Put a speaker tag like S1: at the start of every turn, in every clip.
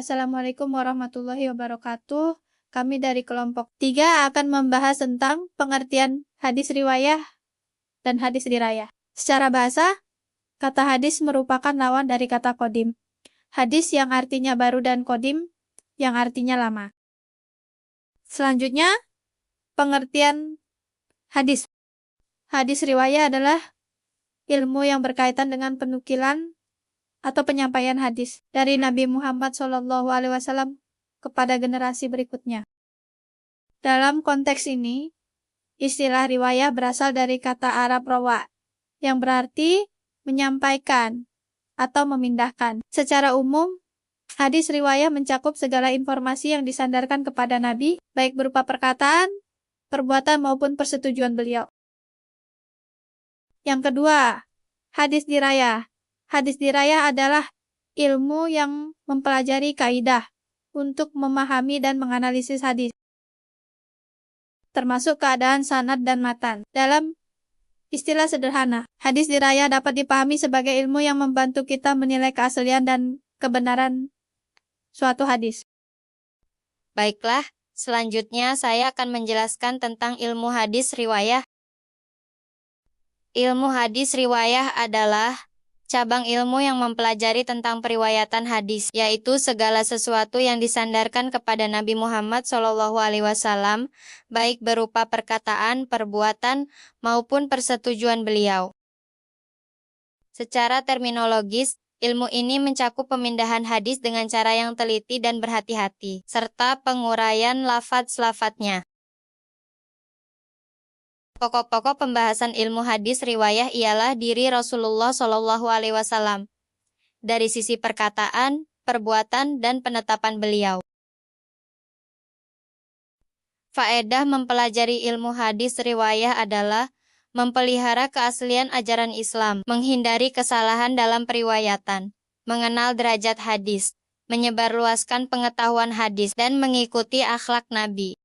S1: Assalamualaikum warahmatullahi wabarakatuh. Kami dari kelompok 3 akan membahas tentang pengertian hadis riwayah dan hadis dirayah. Secara bahasa, kata hadis merupakan lawan dari kata qadim. Hadis yang artinya baru dan qadim yang artinya lama. Selanjutnya, pengertian hadis. Hadis riwayah adalah ilmu yang berkaitan dengan penukilan atau penyampaian hadis dari Nabi Muhammad SAW kepada generasi berikutnya. Dalam konteks ini, istilah riwayah berasal dari kata Arab rawa, yang berarti menyampaikan atau memindahkan. Secara umum, hadis riwayah mencakup segala informasi yang disandarkan kepada Nabi, baik berupa perkataan, perbuatan maupun persetujuan beliau. Yang kedua, hadis dirayah. Hadis dirayah adalah ilmu yang mempelajari kaidah untuk memahami dan menganalisis hadis, termasuk keadaan sanad dan matan. Dalam istilah sederhana, hadis dirayah dapat dipahami sebagai ilmu yang membantu kita menilai keaslian dan kebenaran suatu hadis.
S2: Baiklah, selanjutnya saya akan menjelaskan tentang ilmu hadis riwayah. Ilmu hadis riwayah adalah cabang ilmu yang mempelajari tentang periwayatan hadis, yaitu segala sesuatu yang disandarkan kepada Nabi Muhammad SAW, baik berupa perkataan, perbuatan, maupun persetujuan beliau. Secara terminologis, ilmu ini mencakup pemindahan hadis dengan cara yang teliti dan berhati-hati, serta penguraian lafadz-lafadznya. Pokok-pokok pembahasan ilmu hadis riwayah ialah diri Rasulullah SAW, dari sisi perkataan, perbuatan, dan penetapan beliau. Faedah mempelajari ilmu hadis riwayah adalah memelihara keaslian ajaran Islam, menghindari kesalahan dalam periwayatan, mengenal derajat hadis, menyebarluaskan pengetahuan hadis, dan mengikuti akhlak Nabi.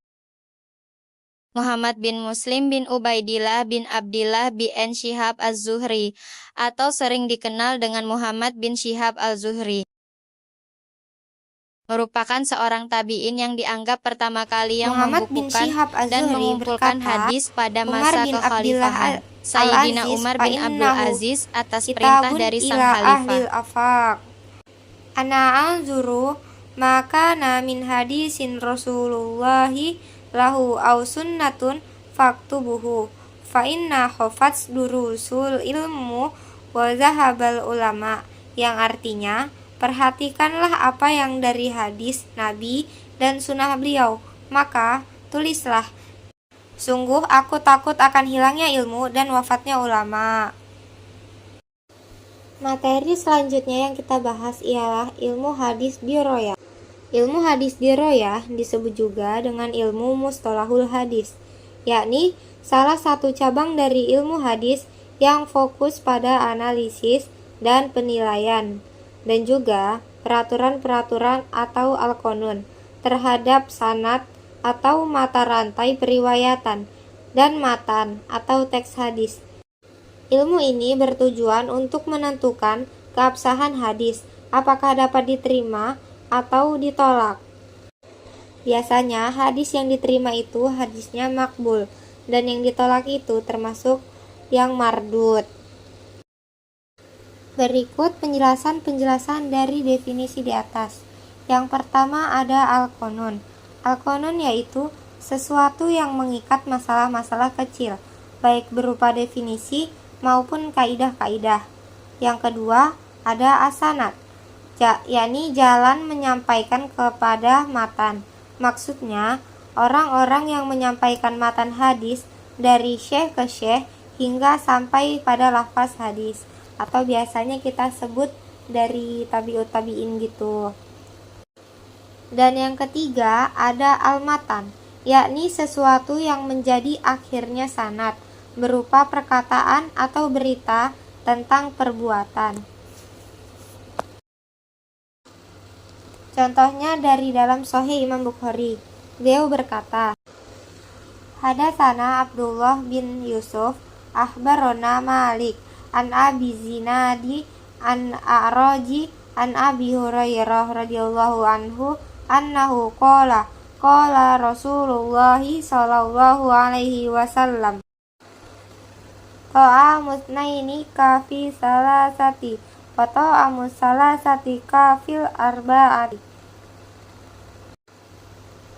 S2: Muhammad bin Muslim bin Ubaidillah bin Abdillah bin Syihab az-Zuhri, atau sering dikenal dengan Muhammad bin Syihab al-Zuhri, merupakan seorang tabi'in yang dianggap pertama kali yang membukukan dan mengumpulkan hadis pada masa kekhalifahan Sayyidina Umar bin Abdul Aziz atas perintah dari sang khalifah.
S3: Ana anzuru maka min hadisin Rasulullahi lahu aw sunnatun faktubuhu fa inna khafats durusul ilmu wa zahabal ulama, yang artinya perhatikanlah apa yang dari hadis Nabi dan sunnah beliau, maka tulislah. Sungguh aku takut akan hilangnya ilmu dan wafatnya ulama. Materi selanjutnya yang kita bahas ialah ilmu hadis diroyah. Ilmu hadis diroyah disebut juga dengan ilmu mustalahul hadis, yakni salah satu cabang dari ilmu hadis yang fokus pada analisis dan penilaian, dan juga peraturan-peraturan atau al-qanun terhadap sanad atau mata rantai periwayatan dan matan atau teks hadis. Ilmu ini bertujuan untuk menentukan keabsahan hadis, apakah dapat diterima atau ditolak. Biasanya hadis yang diterima itu hadisnya makbul, dan yang ditolak itu termasuk yang mardud. Berikut penjelasan-penjelasan dari definisi di atas. Yang pertama ada al-qanun. Al-qanun yaitu sesuatu yang mengikat masalah-masalah kecil, baik berupa definisi maupun kaidah-kaidah. Yang kedua ada as-sanad, yakni jalan menyampaikan kepada matan. Maksudnya, orang-orang yang menyampaikan matan hadis dari syekh ke syekh hingga sampai pada lafaz hadis, atau biasanya kita sebut dari tabi'ut tabi'in gitu. Dan yang ketiga ada al-matan, yakni sesuatu yang menjadi akhirnya sanad, berupa perkataan atau berita tentang perbuatan. Contohnya dari dalam Sahih Imam Bukhari. Beliau berkata, Hadatsana Abdullah bin Yusuf akhbarona Malik an Abi Zinadi an A'raji an Abi Hurairah radhiyallahu anhu annahu qala qala Rasulullah sallallahu alaihi wasallam ta'amus naini kafi salasati wa ta'amus salasati kafil arba'ati.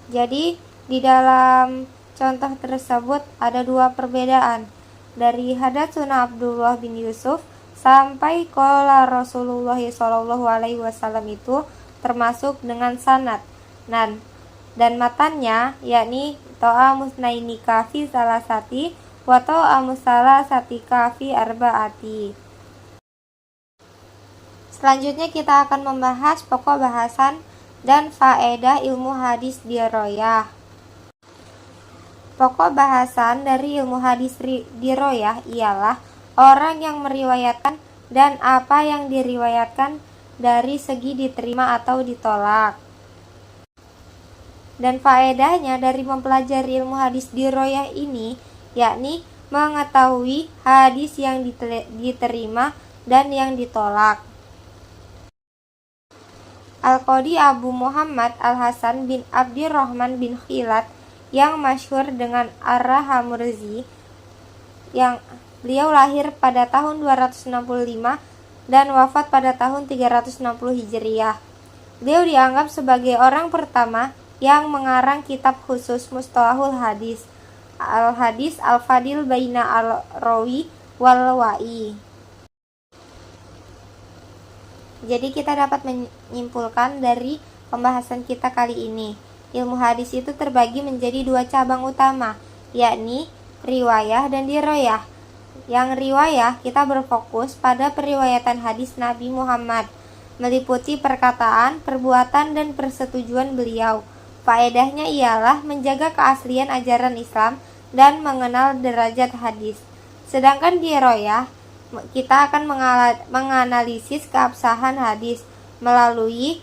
S3: Jadi di dalam contoh tersebut ada dua perbedaan. Dari Hadatsuna Abdullah bin Yusuf sampai qala Rasulullah sallallahu alaihi wasallam itu termasuk dengan sanad dan matannya, yakni ta'amus naini kafi salasati wa ta'amus salasati kafi arba'ati. Selanjutnya kita akan membahas pokok bahasan dan faedah ilmu hadis diroyah. Pokok bahasan dari ilmu hadis diroyah ialah orang yang meriwayatkan dan apa yang diriwayatkan dari segi diterima atau ditolak. Dan faedahnya dari mempelajari ilmu hadis diroyah ini, yakni mengetahui hadis yang diterima dan yang ditolak. Al-Qadi Abu Muhammad Al-Hasan bin Abdirrahman bin Khilat yang masyhur dengan Ar-Rahamurzi, yang beliau lahir pada tahun 265 dan wafat pada tahun 360 Hijriah. Beliau dianggap sebagai orang pertama yang mengarang kitab khusus Mustalahul Hadis, Al-Hadis Al-Fadil Baina Al-Rawi Wal-Wa'i. Jadi kita dapat menyimpulkan dari pembahasan kita kali ini, ilmu hadis itu terbagi menjadi dua cabang utama, yakni riwayah dan diroyah. Yang riwayah kita berfokus pada periwayatan hadis Nabi Muhammad, meliputi perkataan, perbuatan, dan persetujuan beliau. Faedahnya ialah menjaga keaslian ajaran Islam dan mengenal derajat hadis. Sedangkan diroyah, kita akan menganalisis keabsahan hadis melalui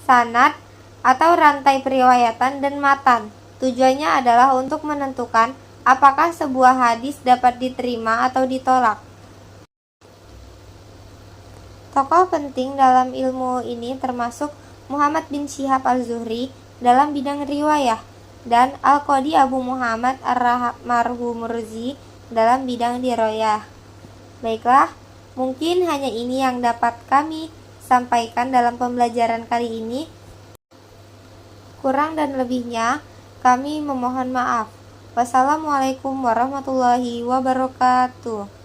S3: sanad atau rantai periwayatan dan matan. Tujuannya adalah untuk menentukan apakah sebuah hadis dapat diterima atau ditolak. Tokoh penting dalam ilmu ini termasuk Muhammad bin Syihab al-Zuhri dalam bidang riwayah dan Al-Qadi Abu Muhammad Ar-Rahamurzi dalam bidang diroyah. Baiklah, mungkin hanya ini yang dapat kami sampaikan dalam pembelajaran kali ini. Kurang dan lebihnya, kami memohon maaf. Wassalamualaikum warahmatullahi wabarakatuh.